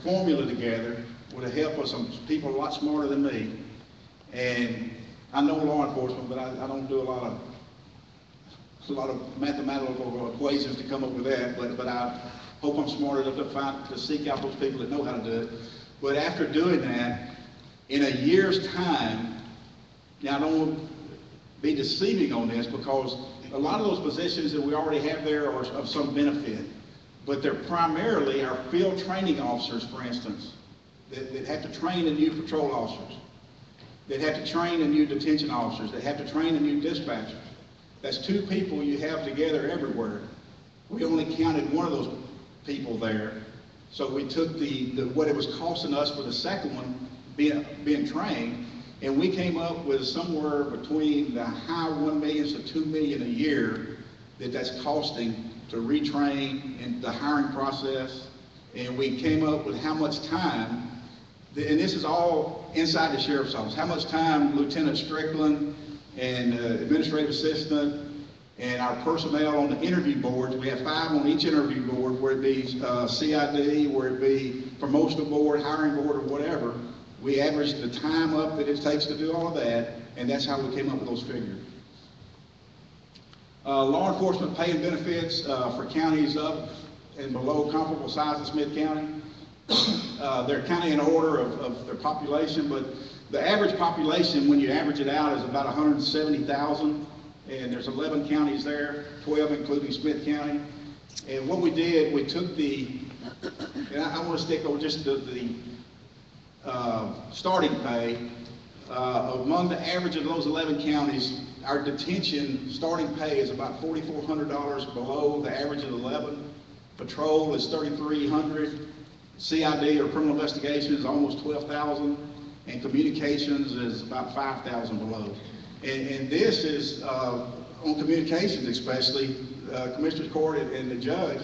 formula together with the help of some people a lot smarter than me. And I know law enforcement, but I don't do a lot of mathematical equations to come up with that, but I hope I'm smart enough to seek out those people that know how to do it. But after doing that, in a year's time, now I don't want to be deceiving on this because a lot of those positions that we already have there are of some benefit, but they're primarily our field training officers, for instance, that have to train the new patrol officers, that have to train the new detention officers, that have to train the new dispatchers. That's 2 people you have together everywhere. We only counted one of those people there, so we took what it was costing us for the second one being trained, and we came up with somewhere between the high 1 million to 2 million a year that's costing to retrain and the hiring process. And we came up with how much time, and this is all inside the sheriff's office, how much time Lieutenant Strickland and administrative assistant and our personnel on the interview boards, we have 5 on each interview board, where it be CID, where it be promotional board, hiring board, or whatever. We averaged the time up that it takes to do all of that, and that's how we came up with those figures. Law enforcement pay and benefits for counties up and below comparable size of Smith County. They're kind of in order of their population, but the average population, when you average it out, is about 170,000, and there's 11 counties there, 12 including Smith County. And what we did, we took and I want to stick over just the starting pay. Among the average of those 11 counties, our detention starting pay is about $4,400 below the average of 11. Patrol is $3,300. CID, or criminal investigation, is almost $12,000, and communications is about $5,000 below. And this is on communications, especially. Commissioner's Court and the judge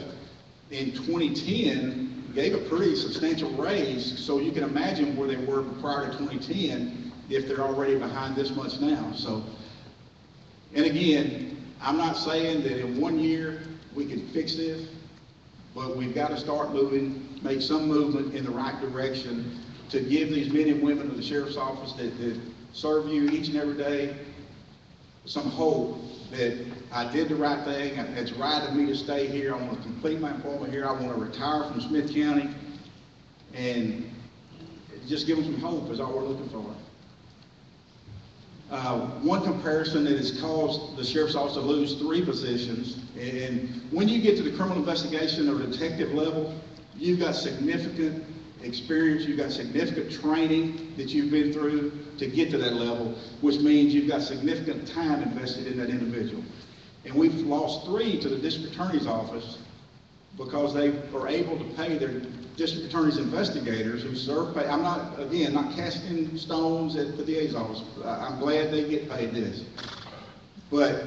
in 2010 gave a pretty substantial raise, so you can imagine where they were prior to 2010 if they're already behind this much now. So, and again, I'm not saying that in 1 year we can fix this, but we've got to start moving, make some movement in the right direction to give these men and women of the sheriff's office that serve you each and every day some hope that I did the right thing. It's right of me to stay here. I want to complete my employment here. I want to retire from Smith County, and just give them some hope is all we're looking for. One comparison that has caused the sheriff's office to lose 3 positions, and when you get to the criminal investigation or detective level, you've got significant experience, you've got significant training that you've been through to get to that level, which means you've got significant time invested in that individual. And we've lost 3 to the district attorney's office because they are able to pay their district attorney's investigators who serve pay. I'm not, again, not casting stones at the DA's office. I'm glad they get paid this. But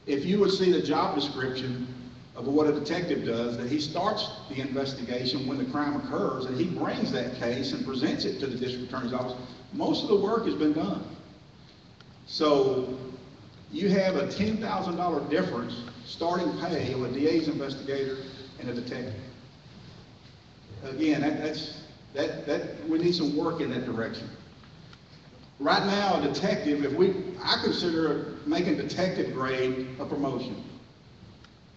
if you would see the job description of what a detective does, that he starts the investigation when the crime occurs, and he brings that case and presents it to the district attorney's office, most of the work has been done. So you have a $10,000 difference starting pay of a DA's investigator and a detective. Again, we need some work in that direction. Right now, a detective, I consider making detective grade a promotion.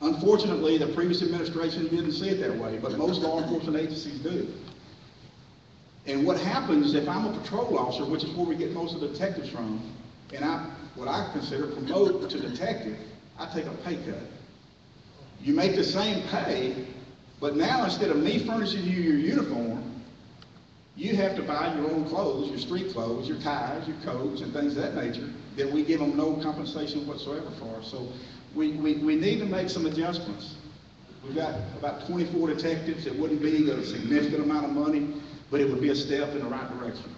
Unfortunately, the previous administration didn't see it that way, but most law enforcement agencies do. And what happens if I'm a patrol officer, which is where we get most of the detectives from, and what I consider promote to detective, I take a pay cut. You make the same pay, but now instead of me furnishing you your uniform, you have to buy your own clothes, your street clothes, your ties, your coats, and things of that nature that we give them no compensation whatsoever for. So we need to make some adjustments. We've got about 24 detectives. It wouldn't be a significant amount of money, but it would be a step in the right direction.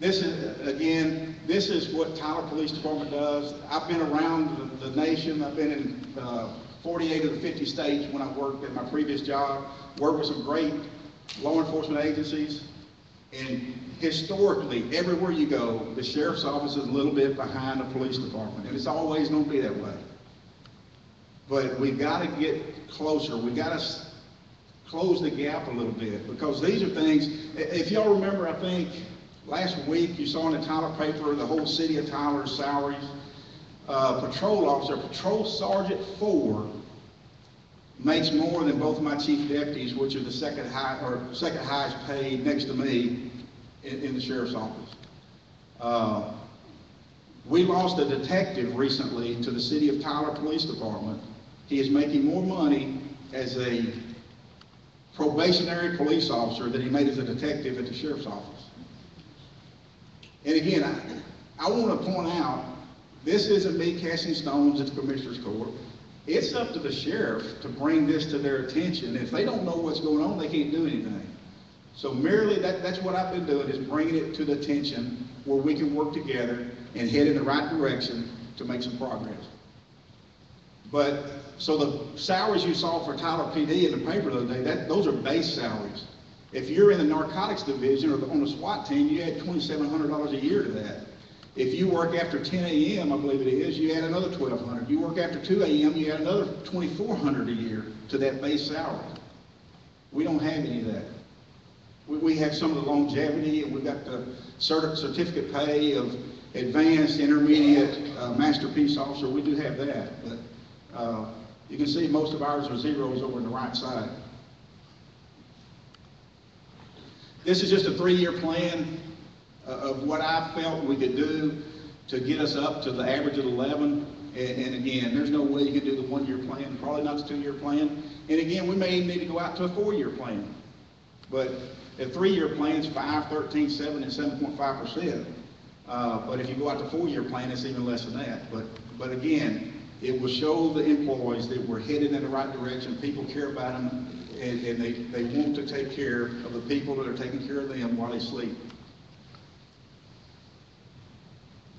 This is what Tyler Police Department does. I've been around the nation. I've been in 48 of the 50 states when I worked at my previous job, worked with some great law enforcement agencies, and historically, everywhere you go, the sheriff's office is a little bit behind the police department, and it's always going to be that way. But we've got to get closer. We've got to close the gap a little bit, because these are things, if y'all remember, I think last week you saw in the Tyler paper the whole city of Tyler's salaries. Patrol officer, Patrol Sergeant 4 makes more than both of my chief deputies, which are the second highest paid next to me in the sheriff's office. We lost a detective recently to the city of Tyler Police Department. He is making more money as a probationary police officer than he made as a detective at the sheriff's office. And again, I want to point out, this isn't me casting stones at the Commissioner's Court. It's up to the sheriff to bring this to their attention. If they don't know what's going on, they can't do anything. So merely, that's what I've been doing, is bringing it to the attention where we can work together and head in the right direction to make some progress. But, so the salaries you saw for Tyler PD in the paper the other day, those are base salaries. If you're in the narcotics division or on the SWAT team, you add $2,700 a year to that. If you work after 10 a.m., I believe it is, you add another $1,200. You work after 2 a.m., you add another $2,400 a year to that base salary. We don't have any of that. We have some of the longevity, and we've got the certificate pay of advanced, intermediate, master peace officer. We do have that, but you can see most of ours are zeros over on the right side. This is just a 3-year plan of what I felt we could do to get us up to the average of 11. And again, there's no way you can do the 1-year plan, probably not the 2-year plan. And again, we may need to go out to a 4-year plan. But a 3-year plan is 5, 13, 7, and 7.5%. But if you go out to 4-year plan, it's even less than that. But again, it will show the employees that we're headed in the right direction. People care about them, and they want to take care of the people that are taking care of them while they sleep.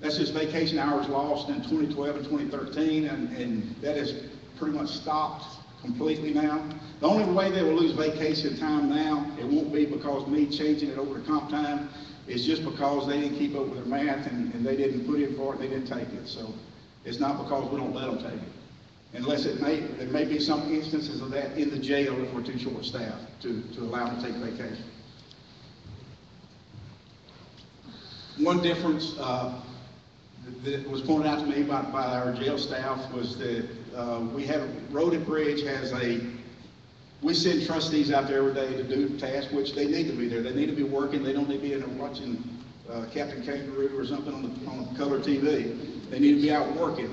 That's just vacation hours lost in 2012 and 2013, and that has pretty much stopped completely now. The only way they will lose vacation time now, it won't be because of me changing it over to comp time. It's just because they didn't keep up with their math, and they didn't put in for it, and they didn't take it. So it's not because we don't let them take it. Unless there may be some instances of that in the jail if we're too short-staffed to allow them to take vacation. One difference that was pointed out to me by our jail staff was that Road and Bridge has we send trustees out there every day to do tasks, which they need to be there. They need to be working. They don't need to be in there watching Captain Kangaroo or something on color TV. They need to be out working.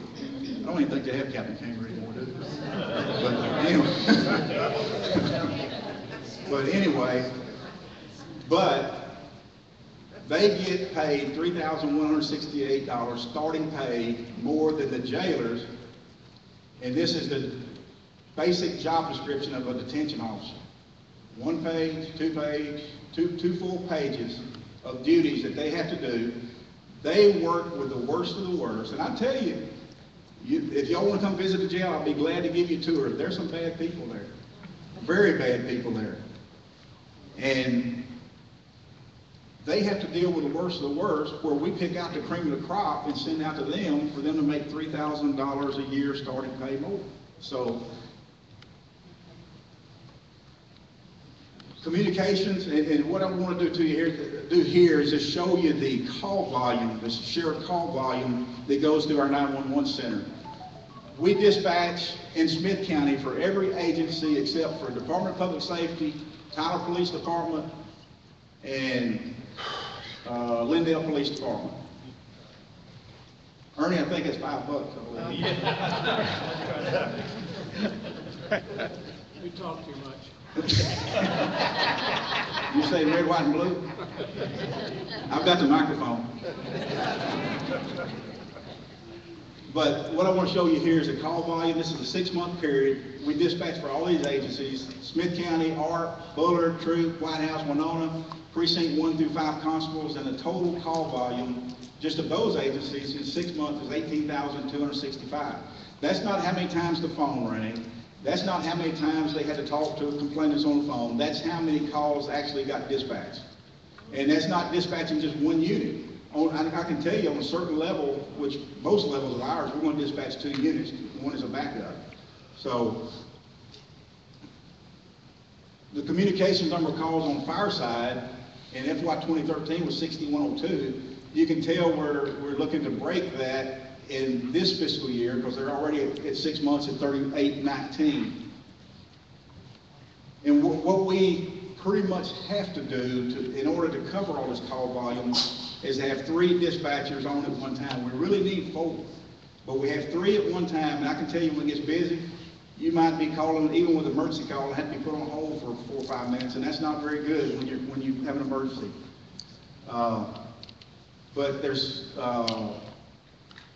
I don't even think they have Captain Kangaroo anymore, do they? But they get paid $3,168 starting pay, more than the jailers. And this is the basic job description of a detention officer. 1 page, 2 page, two full pages of duties that they have to do. They work with the worst of the worst. And I tell you, if y'all want to come visit the jail, I'll be glad to give you a tour. There's some bad people there. Very bad people there. And they have to deal with the worst of the worst, where we pick out the cream of the crop and send out to them for them to make $3,000 a year starting pay more. So communications, and what I want to do here is just show you the call volume, the sheriff call volume that goes through our 911 center. We dispatch in Smith County for every agency except for Department of Public Safety, Tyler Police Department, and Lindale Police Department. Ernie, I think it's $5. We talk too much. You say red, white, and blue? I've got the microphone. But what I want to show you here is the call volume. This is a 6-month period. We dispatch for all these agencies: Smith County, ARC, Bullard, Troop, White House, Winona, Precinct 1 through 5 constables, and the total call volume just of those agencies in 6 months is 18,265. That's not how many times the phone rang. That's not how many times they had to talk to complainants on the phone. That's how many calls actually got dispatched. And that's not dispatching just one unit. I can tell you on a certain level, which most levels of ours, we're going to dispatch 2 units. One is a backup. So the communications number of calls on fire side in FY 2013 was 6102. You can tell we're looking to break that in this fiscal year because they're already at 6 months at 3819. And what we pretty much have to do in order to cover all this call volume is have 3 dispatchers on at one time. We really need 4, but we have 3 at one time, and I can tell you when it gets busy, you might be calling, even with an emergency call, and have to be put on hold for 4 or 5 minutes, and that's not very good when you have an emergency. But there's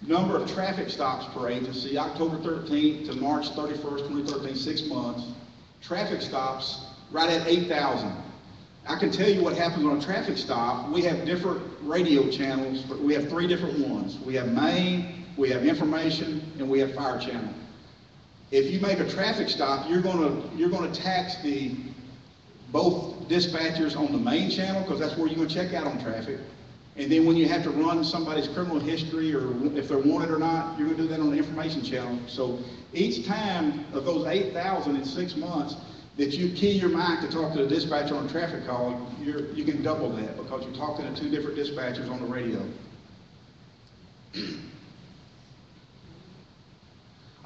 number of traffic stops per agency, October 13th to March 31st, 2013, 6 months. Traffic stops right at 8,000. I can tell you what happens on a traffic stop. We have different radio channels, but we have 3 different ones. We have main, we have information, and we have fire channel. If you make a traffic stop, you're gonna tax both dispatchers on the main channel, because that's where you're gonna check out on traffic. And then when you have to run somebody's criminal history or if they're wanted or not, you're gonna do that on the information channel. So each time of those 8,000 in 6 months that you key your mic to talk to the dispatcher on a traffic call, you can double that because you're talking to 2 different dispatchers on the radio.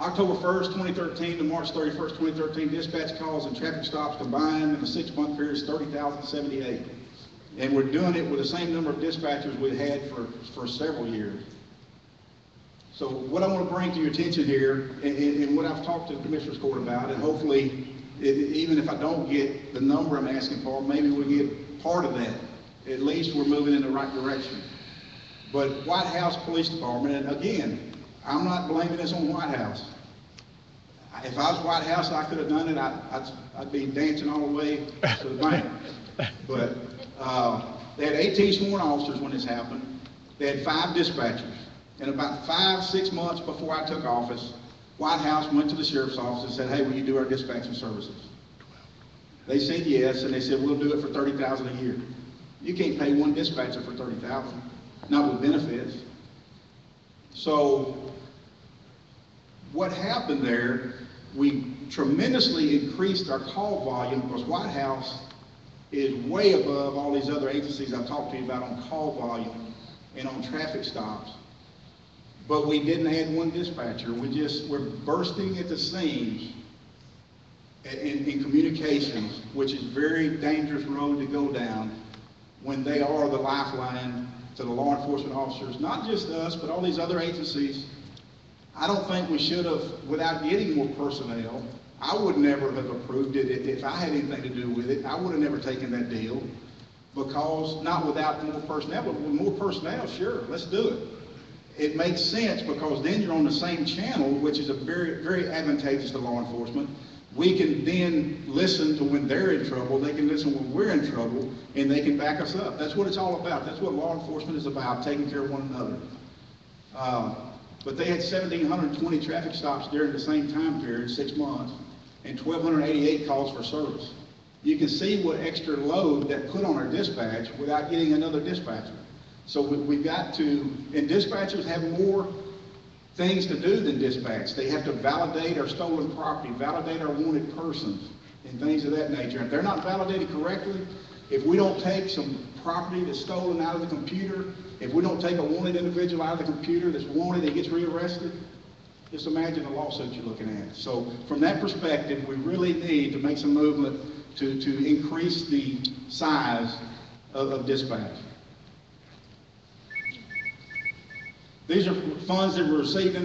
October 1st, 2013 to March 31st, 2013, dispatch calls and traffic stops combined in the 6-month period is 30,078. And we're doing it with the same number of dispatchers we've had for several years. So what I want to bring to your attention here, and what I've talked to the Commissioner's Court about, and hopefully, even if I don't get the number I'm asking for, maybe we'll get part of that. At least we're moving in the right direction. But White House Police Department, and again, I'm not blaming this on White House. If I was White House, I could have done it. I'd be dancing all the way to the bank. But they had 18 sworn officers when this happened. They had 5 dispatchers. And about 5-6 months before I took office, White House went to the sheriff's office and said, hey, will you do our dispatching services? They said yes, and they said, we'll do it for $30,000 a year. You can't pay one dispatcher for $30,000, not with benefits. So what happened there, we tremendously increased our call volume because White House is way above all these other agencies I've talked to you about on call volume and on traffic stops. But we didn't add one dispatcher. We're bursting at the seams in communications, which is a very dangerous road to go down when they are the lifeline to the law enforcement officers, not just us, but all these other agencies. I don't think we should have, without getting more personnel, I would never have approved it if I had anything to do with it. I would have never taken that deal because, not without more personnel, but with more personnel, sure, let's do it. It makes sense because then you're on the same channel, which is a very, very advantageous to law enforcement. We can then listen to when they're in trouble, they can listen when we're in trouble, and they can back us up. That's what it's all about. That's what law enforcement is about, taking care of one another. But they had 1,720 traffic stops during the same time period, 6 months, and 1,288 calls for service. You can see what extra load that put on our dispatch without getting another dispatcher. So we've got to, and dispatchers have more things to do than dispatch. They have to validate our stolen property, validate our wanted persons, and things of that nature. If they're not validated correctly, if we don't take some property that's stolen out of the computer, if we don't take a wanted individual out of the computer that's wanted and gets rearrested, just imagine the lawsuit you're looking at. So from that perspective, we really need to make some movement to increase the size of dispatch. These are funds that were received in